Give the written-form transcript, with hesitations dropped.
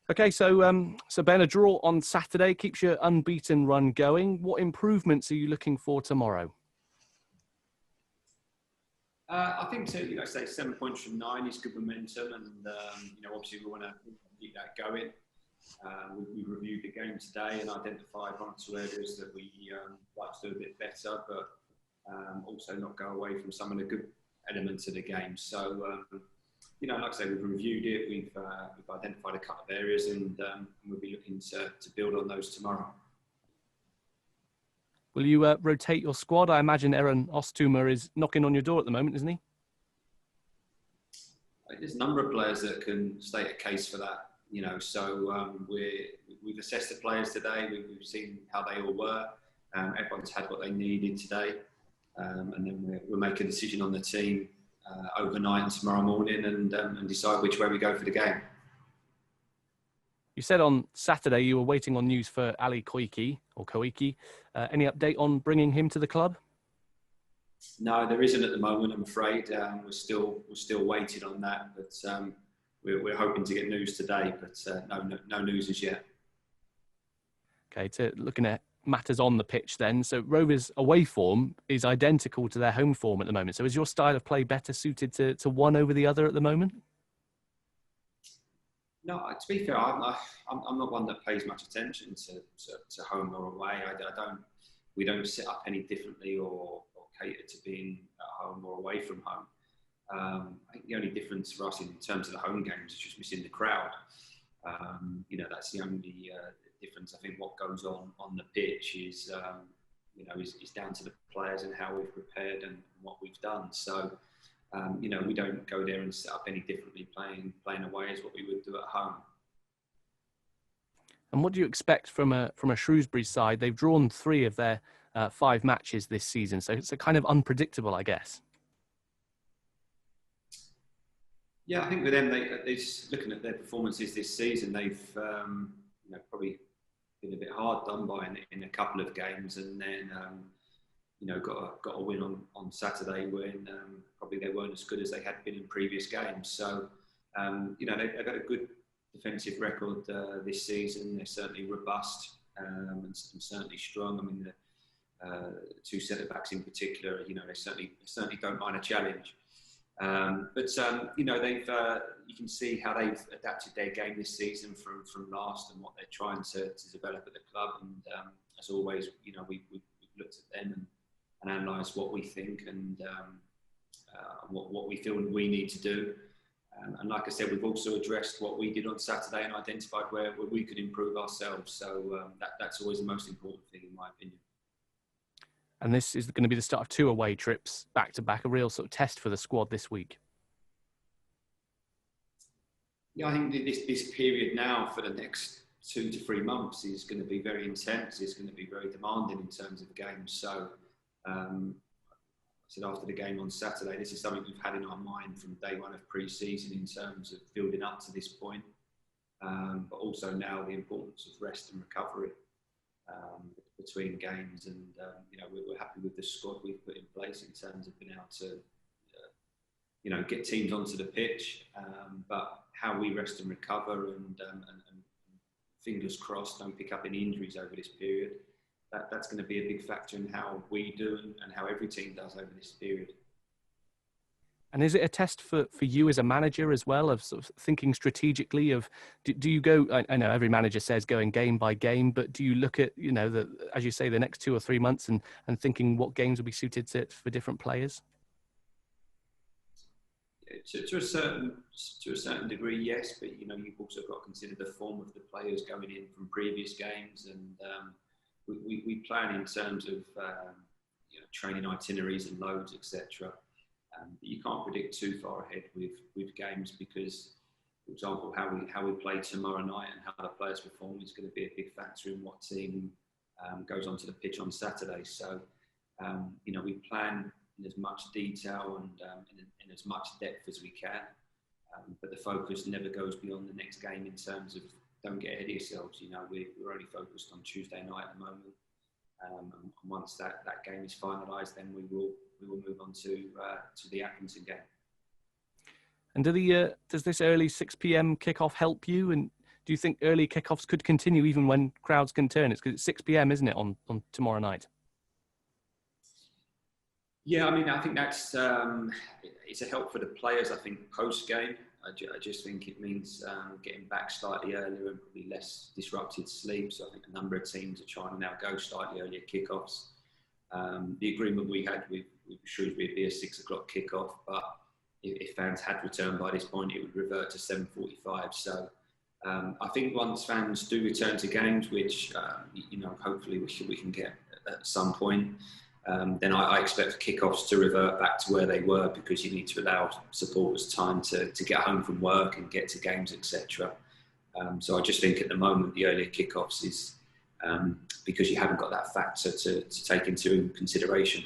Okay, so Ben, a draw on Saturday keeps your unbeaten run going. What improvements are you looking for tomorrow? I think say 7 points from 9 is good momentum, and obviously we want to keep that going. We reviewed the game today and identified 1 or 2 areas that we like to do a bit better, but also not go away from some of the good elements of the game. So, like I say, we've reviewed it, we've identified a couple of areas, and we'll be looking to build on those tomorrow. Will you rotate your squad? I imagine Aaron Ostuma is knocking on your door at the moment, isn't he? There's a number of players that can state a case for that, so we've assessed the players today, we've seen how they all were, everyone's had what they needed today, and then we'll make a decision on the team overnight and tomorrow morning and decide which way we go for the game. You said on Saturday you were waiting on news for Ali Koiki. Any update on bringing him to the club? No, there isn't at the moment, I'm afraid. We're still waiting on that, but we're hoping to get news today, but no news as yet. Okay, looking at matters on the pitch then. So Rovers' away form is identical to their home form at the moment. So is your style of play better suited to one over the other at the moment? No, to be fair, I'm not one that pays much attention to home or away. We don't set up any differently or cater to being at home or away from home. I think the only difference for us in terms of the home games is just missing the crowd. That's the only difference. I think what goes on the pitch is down to the players and how we've prepared and what we've done. So. We don't go there and set up any differently. Playing away is what we would do at home. And what do you expect from a Shrewsbury side? They've drawn 3 of their 5 matches this season, so it's a kind of unpredictable, I guess. Yeah, I think with them, looking at their performances this season, they've probably been a bit hard done by in a couple of games, and then. Got a win on Saturday when probably they weren't as good as they had been in previous games. So, they've got a good defensive record this season. They're certainly robust and certainly strong. I mean, the 2 centre-backs in particular, they certainly don't mind a challenge. You can see how they've adapted their game this season from last and what they're trying to develop at the club. And as always, we've looked at them and analyse what we think and what we feel we need to do. And like I said, we've also addressed what we did on Saturday and identified where we could improve ourselves. So that's always the most important thing, in my opinion. And this is going to be the start of 2 away trips back-to-back, a real sort of test for the squad this week. Yeah, I think this period now for the next 2 to 3 months is going to be very intense. It's going to be very demanding in terms of games. So, I said after the game on Saturday, this is something we've had in our mind from day one of pre-season in terms of building up to this point, but also now the importance of rest and recovery between games. And we're happy with the squad we've put in place in terms of being able to get teams onto the pitch, but how we rest and recover and fingers crossed don't pick up any injuries over this period. That's going to be a big factor in how we do and how every team does over this period. And is it a test for you as a manager as well, of sort of thinking strategically of, do you go, I know every manager says going game by game, but do you look at, as you say, the next 2 or 3 months and thinking what games will be suited for different players? To a certain degree, yes, but you've also got to consider the form of the players going in from previous games, and we plan in terms of training itineraries and loads, etc. You can't predict too far ahead with games because, for example, how we play tomorrow night and how the players perform is going to be a big factor in what team goes onto the pitch on Saturday. So we plan in as much detail and in as much depth as we can, but the focus never goes beyond the next game in terms of don't get ahead of yourselves. We're only focused on Tuesday night at the moment, and once that game is finalised, then we will move on to the Accrington game. And does this early 6 p.m. kickoff help you? And do you think early kickoffs could continue even when crowds can turn? It's because it's 6 p.m, isn't it, on tomorrow night? Yeah, I mean, I think that's it's a help for the players. I think post game, I just think it means getting back slightly earlier and probably less disrupted sleep. So I think a number of teams are trying to now go slightly earlier kickoffs. The agreement we had with Shrewsbury would be a 6 o'clock kickoff, but if fans had returned by this point, it would revert to 7:45. So I think once fans do return to games, which you know, hopefully we can get at some point. Then I expect kickoffs to revert back to where they were, because you need to allow supporters time to get home from work and get to games, etc. So I just think at the moment the earlier kickoffs is because you haven't got that factor to take into consideration.